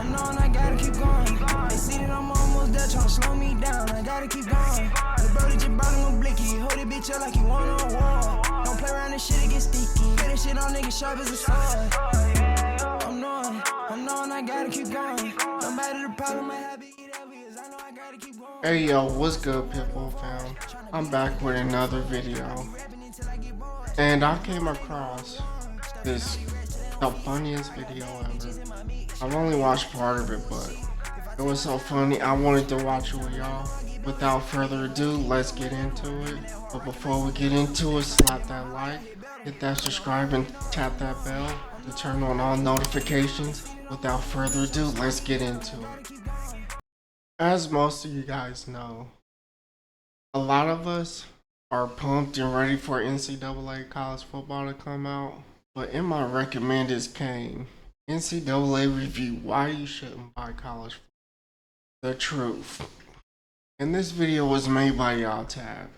I'm knowing I gotta keep going. They see that I'm almost there, trying to slow me down. I gotta keep going. The brody just brought him a blicky. Hold it bitch up like you want on war. Don't play around, this shit, it get sticky. Get this shit on niggas sharp as a sword. I'm knowing I gotta keep going. No matter the problem I have, I know I gotta keep going. Hey yo, what's good, Pitbull fam? I'm back with another video, and I came across the funniest video ever. I've only watched part of it, but it was so funny I wanted to watch it with y'all. Without further ado, let's get into it. But before we get into it, slap that like, hit that subscribe, and tap that bell to turn on all notifications. Without further ado, let's get into it. As most of you guys know, a lot of us are pumped and ready for NCAA college football to come out, but in my recommendeds came NCAA review why you shouldn't buy college football. The truth. And this video was made by y'all tab.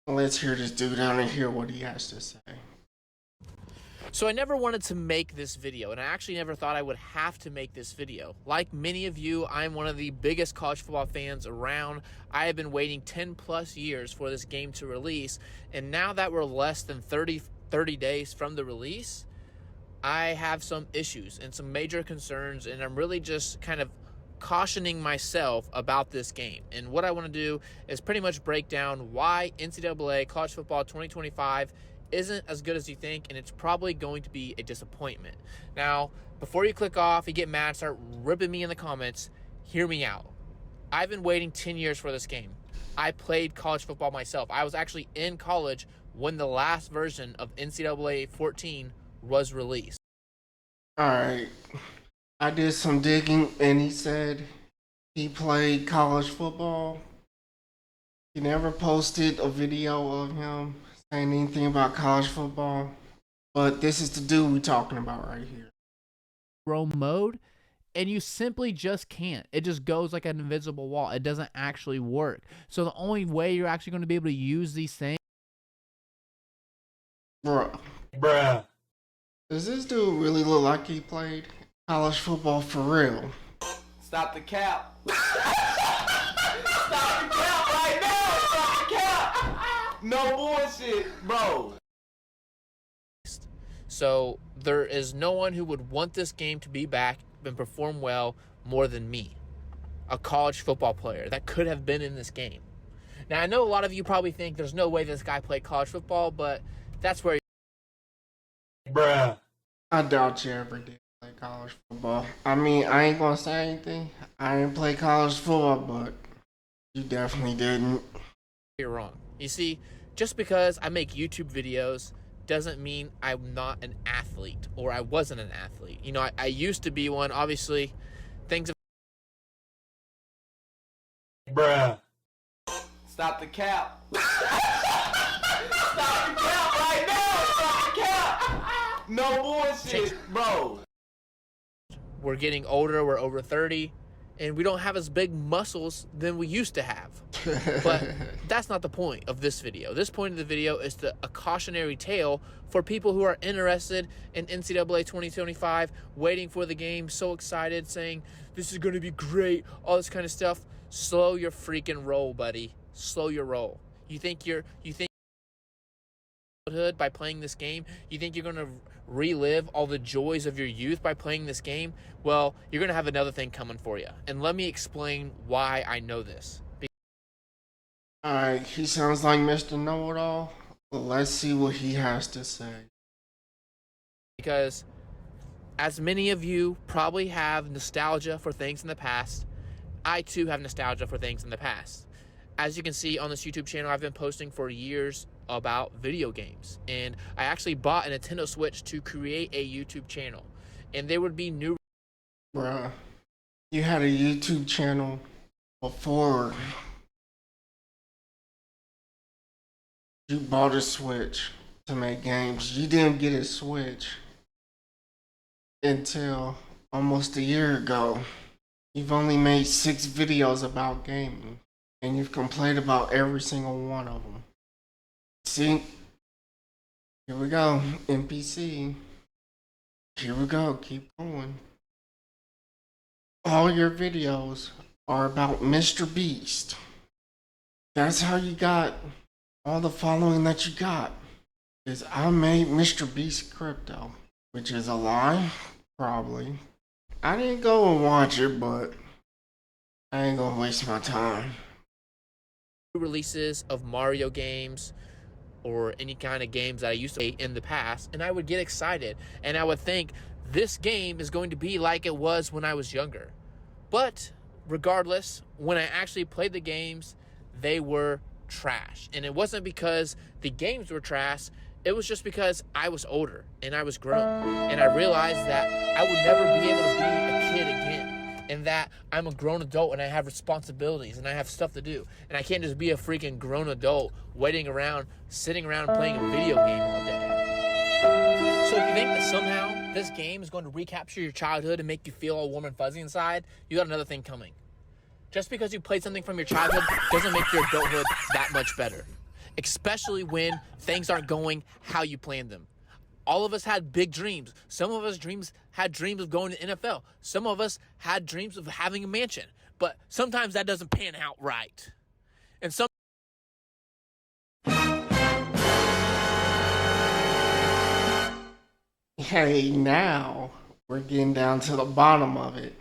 Let's hear this dude out and hear what he has to say. So I never wanted to make this video, and I actually never thought I would have to make this video. Like many of you, I'm one of the biggest college football fans around. I have been waiting 10 plus years for this game to release, and now that we're less than 30 days from the release, I have some issues and some major concerns, and I'm really just kind of cautioning myself about this game. And what I want to do is pretty much break down why NCAA College Football 2025 isn't as good as you think, and it's probably going to be a disappointment. Now, before you click off, you get mad, start ripping me in the comments, hear me out. I've been waiting 10 years for this game. I played college football myself. I was actually in college when the last version of NCAA 14 was released. Alright, I did some digging, and he said he played college football. He never posted a video of him saying anything about college football, but this is the dude we're talking about right here. Roam mode, and you simply just can't. It just goes like an invisible wall. It doesn't actually work. So the only way you're actually going to be able to use these things, Bruh. Does this dude really look like he played college football for real? Stop the cap. Stop the cap right now. Stop the cap. No bullshit, bro. So there is no one who would want this game to be back and perform well more than me, a college football player that could have been in this game. Now, I know a lot of you probably think there's no way this guy played college football, but that's where Bruh. I doubt you ever did play college football. I mean, I ain't gonna say anything. I didn't play college football, but you definitely didn't. you're wrong. You see, just because I make YouTube videos doesn't mean I'm not an athlete, or I wasn't an athlete. You know, I used to be one. Obviously, things have... Bruh. Stop the cap. Stop the cap right now. Stop the cap. No bullshit, bro. We're getting older, we're over 30, and we don't have as big muscles than we used to have. But that's not the point of this video. This point of the video is a cautionary tale for people who are interested in NCAA 2025, waiting for the game, so excited, saying, this is going to be great, all this kind of stuff. Slow your freaking roll, buddy. Slow your roll. You think by playing this game? You think you're going to relive all the joys of your youth by playing this game? Well, you're going to have another thing coming for you. And let me explain why I know this. Alright, he sounds like Mr. Know-It-All. Well, let's see what he has to say. Because as many of you probably have nostalgia for things in the past, I too have nostalgia for things in the past. As you can see on this YouTube channel, I've been posting for years about video games, and I actually bought a Nintendo Switch to create a YouTube channel, and there would be new... Bruh, you had a YouTube channel before you bought a Switch to make games. You didn't get a Switch until almost a year ago. You've only made 6 videos about gaming, and you've complained about every single one of them. See, here we go, NPC. Here we go, keep going. all your videos are about Mr. Beast. That's how you got all the following that you got. Is I made Mr. Beast crypto, which is a lie, probably. I didn't go and watch it, but I ain't gonna waste my time. Releases of Mario games or any kind of games that I used to play in the past, and I would get excited and I would think this game is going to be like it was when I was younger. But regardless, when I actually played the games, they were trash. And it wasn't because the games were trash, it was just because I was older and I was grown, and I realized that I would never be able to be a kid again, and that I'm a grown adult and I have responsibilities and I have stuff to do, and I can't just be a freaking grown adult waiting around, sitting around playing a video game all day. So if you think that somehow this game is going to recapture your childhood and make you feel all warm and fuzzy inside, you got another thing coming. Just because you played something from your childhood doesn't make your adulthood that much better, especially when things aren't going how you planned them. All of us had big dreams. Some of us had dreams of going to NFL. Some of us had dreams of having a mansion. But sometimes that doesn't pan out right. And some Hey, now we're getting down to the bottom of it,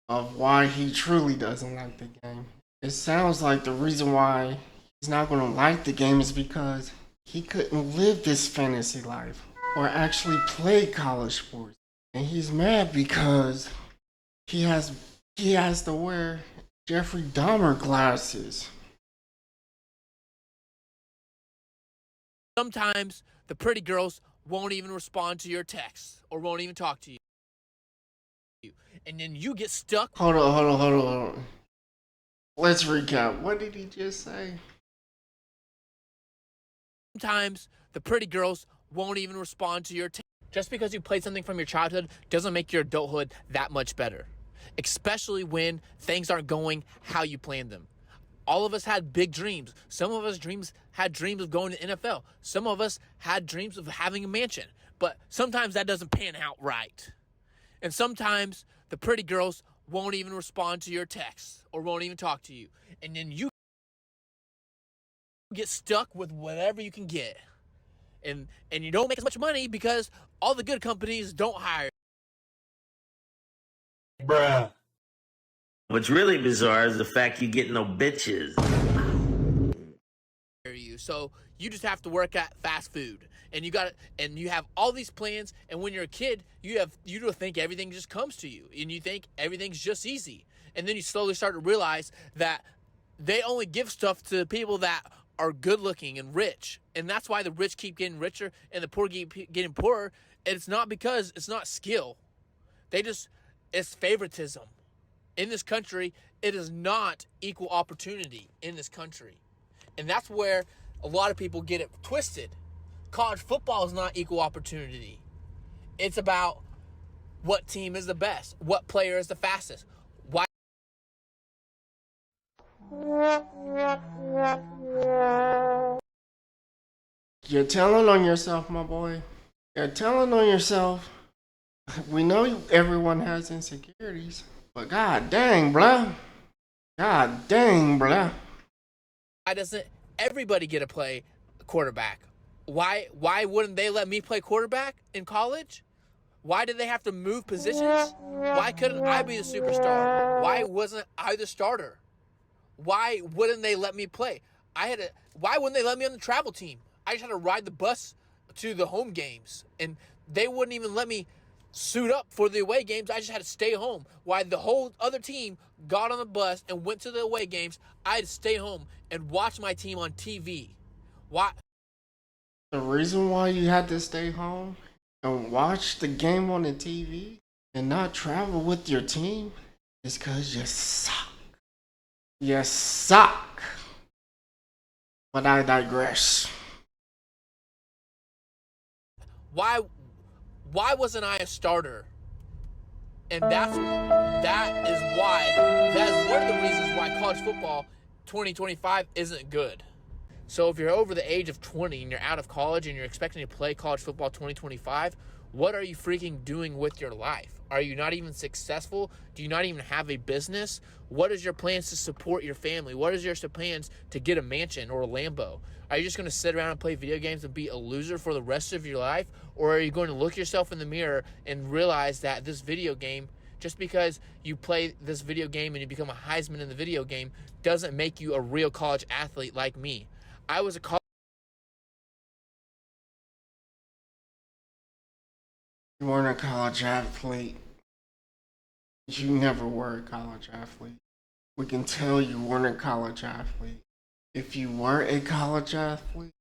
of why he truly doesn't like the game. It sounds like the reason why he's not going to like the game is because he couldn't live this fantasy life or actually play college sports. And he's mad because he has to wear Jeffrey Dahmer glasses. sometimes the pretty girls won't even respond to your texts or won't even talk to you. And then you get stuck. Hold on. Let's recap. What did he just say? Sometimes the pretty girls won't even respond to your text. Just because you played something from your childhood doesn't make your adulthood that much better, especially when things aren't going how you planned them. All of us had big dreams. Some of us had dreams of going to NFL. Some of us had dreams of having a mansion. But sometimes that doesn't pan out right. And sometimes the pretty girls won't even respond to your texts or won't even talk to you. And then you get stuck with whatever you can get. And you don't make as much money because all the good companies don't hire. Bruh. What's really bizarre is the fact you get no bitches. You. So you just have to work at fast food, and you have all these plans. And when you're a kid, you don't think everything just comes to you, and you think everything's just easy. And then you slowly start to realize that they only give stuff to people that are good looking and rich, and that's why the rich keep getting richer and the poor keep getting poorer. And it's not because it's not skill; it's favoritism. In this country, it is not equal opportunity in this country. And that's where a lot of people get it twisted. College football is not equal opportunity. It's about what team is the best, what player is the fastest. Why? You're telling on yourself, my boy. You're telling on yourself. We know everyone has insecurities. But god dang, bruh. Why doesn't everybody get to play quarterback? Why wouldn't they let me play quarterback in college? Why did they have to move positions? Why couldn't I be the superstar? Why wasn't I the starter? Why wouldn't they let me play? Why wouldn't they let me on the travel team? I just had to ride the bus to the home games, and they wouldn't even let me suit up for the away games. I just had to stay home. While the whole other team got on the bus and went to the away games, I had to stay home and watch my team on TV. Why? The reason why you had to stay home and watch the game on the TV and not travel with your team is because you suck. You suck. But I digress. Why wasn't I a starter? And that is one of the reasons why college football 2025 isn't good. So if you're over the age of 20 and you're out of college and you're expecting to play college football 2025, what are you freaking doing with your life? Are you not even successful? Do you not even have a business? What is your plans to support your family? What is your plans to get a mansion or a Lambo? Are you just going to sit around and play video games and be a loser for the rest of your life? Or are you going to look yourself in the mirror and realize that this video game, just because you play this video game and you become a Heisman in the video game, doesn't make you a real college athlete like me? I was a college. You weren't a college athlete. You never were a college athlete. We can tell you weren't a college athlete. If you were a college athlete,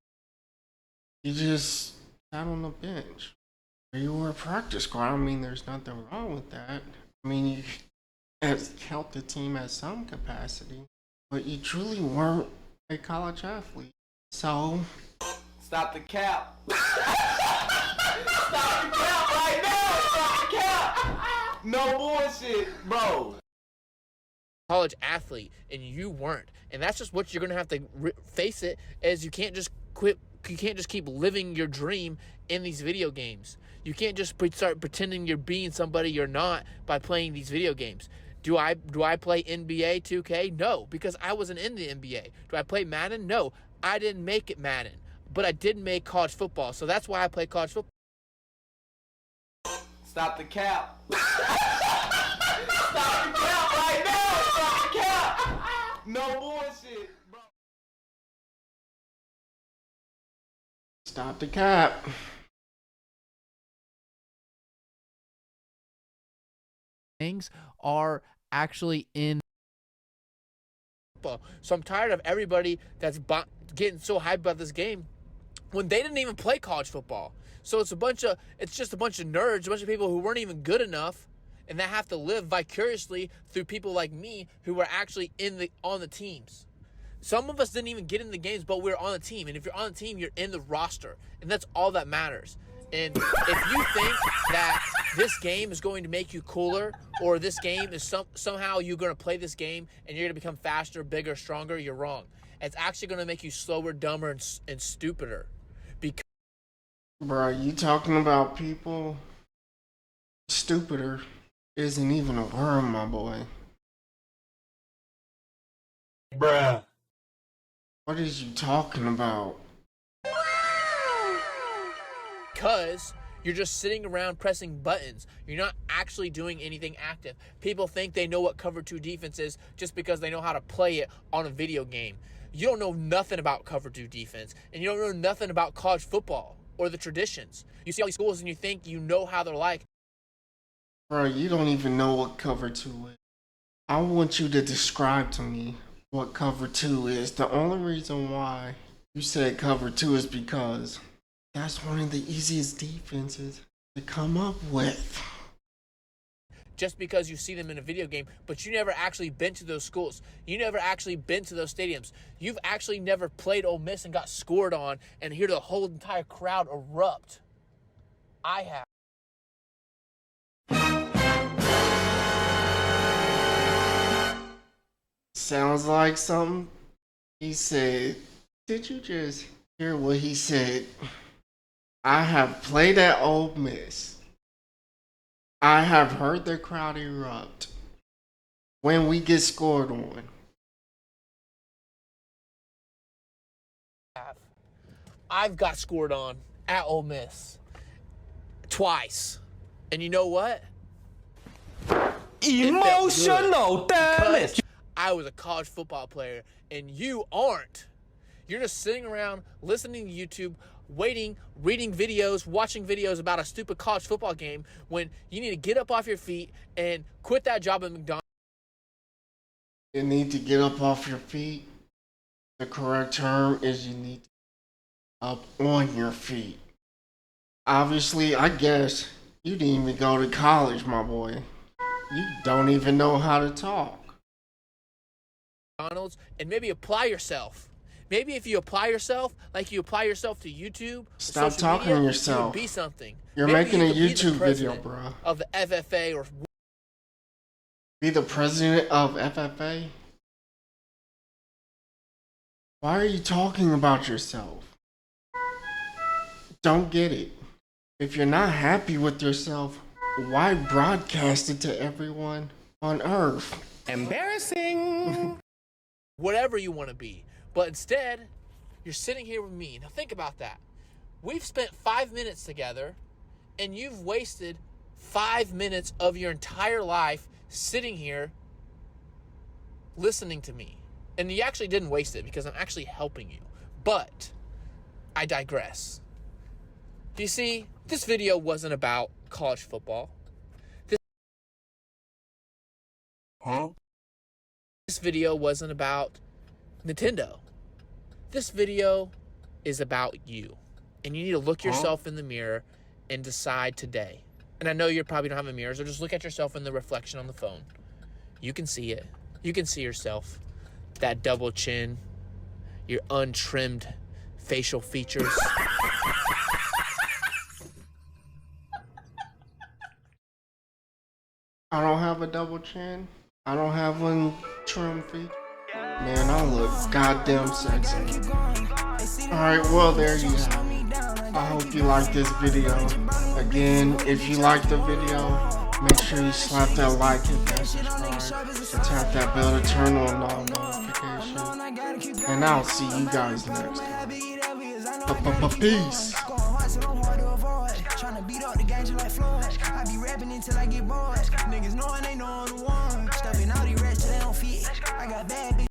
you just sat on the bench. Or you were a practice squad. I mean, there's nothing wrong with that. I mean, you helped the team at some capacity, but you truly weren't a college athlete. So, Stop the cap. Stop the cap right now. Stop the cap. No bullshit, bro. College athlete and you weren't, and that's just what you're gonna have to face it, as you can't just quit. You can't just keep living your dream in these video games. You can't just start pretending you're being somebody you're not by playing these video games. Do I play NBA 2K? No, because I wasn't in the NBA. Do I play Madden? No, I didn't make it Madden, but I did make college football, so that's why I play college football. Stop the cap. Stop the cap right now. Stop the cap. No bullshit, bro. stop the cap. Things are actually in. So I'm tired of everybody that's getting so hyped about this game when they didn't even play college football. So it's just a bunch of nerds, a bunch of people who weren't even good enough, and that have to live vicariously through people like me who were actually on the teams. Some of us didn't even get in the games, but we're on the team. And if you're on the team, you're in the roster, and that's all that matters. And if you think that this game is going to make you cooler, or this game is somehow you're going to play this game and you're going to become faster, bigger, stronger, you're wrong. It's actually going to make you slower, dumber, and stupider. Because Bro, you talking about people? Stupider isn't even a word, my boy. Bruh. What is you talking about? Because you're just sitting around pressing buttons. You're not actually doing anything active. People think they know what cover 2 defense is just because they know how to play it on a video game. You don't know nothing about cover 2 defense, and you don't know nothing about college football or the traditions. You see all these schools and you think you know how they're like. Bro, you don't even know what cover 2 is. I want you to describe to me what cover 2 is. The only reason why you said cover 2 is because that's one of the easiest defenses to come up with. Just because you see them in a video game, but you never actually been to those schools. You never actually been to those stadiums. You've actually never played Ole Miss and got scored on and hear the whole entire crowd erupt. I have. Sounds like something he said. Did you just hear what he said? I have played at Ole Miss. I have heard the crowd erupt when we get scored on. I've got scored on at Ole Miss twice. And you know what? Emotional damage. I was a college football player and you aren't. You're just sitting around listening to YouTube, waiting, reading videos, watching videos about a stupid college football game when you need to get up off your feet and quit that job at McDonald's. You need to get up off your feet. The correct term is you need to get up on your feet. Obviously, I guess you didn't even go to college, my boy. You don't even know how to talk. And maybe apply yourself. Maybe if you apply yourself, like you apply yourself to YouTube, stop social talking media, to yourself. You would be something. You're Maybe making you a could be the YouTube video, president bro. Of the FFA or Be the president of FFA? Why are you talking about yourself? Don't get it. If you're not happy with yourself, why broadcast it to everyone on Earth? Embarrassing. Whatever you want to be. But instead, you're sitting here with me. Now think about that. We've spent 5 minutes together, and you've wasted 5 minutes of your entire life sitting here listening to me. And you actually didn't waste it because I'm actually helping you. But I digress. You see, this video wasn't about college football. This video wasn't about Nintendo. This video is about you. And you need to look yourself in the mirror and decide today. And I know you probably don't have a mirror, so just look at yourself in the reflection on the phone. You can see it. You can see yourself. That double chin, your untrimmed facial features. I don't have a double chin. I don't have one trim feet. Man, I look goddamn sexy. Alright, well, there you have it. I hope you like this video. Again, if you like the video, make sure you slap that like, hit that subscribe, and tap that bell to turn on all notifications. And I'll see you guys next time. Peace. Tryna beat up the gang just like Floyd. I be rapping until I get bored. Niggas knowing they know I'm the one. Stuffing all these rats till they don't fit. I got bad bitches.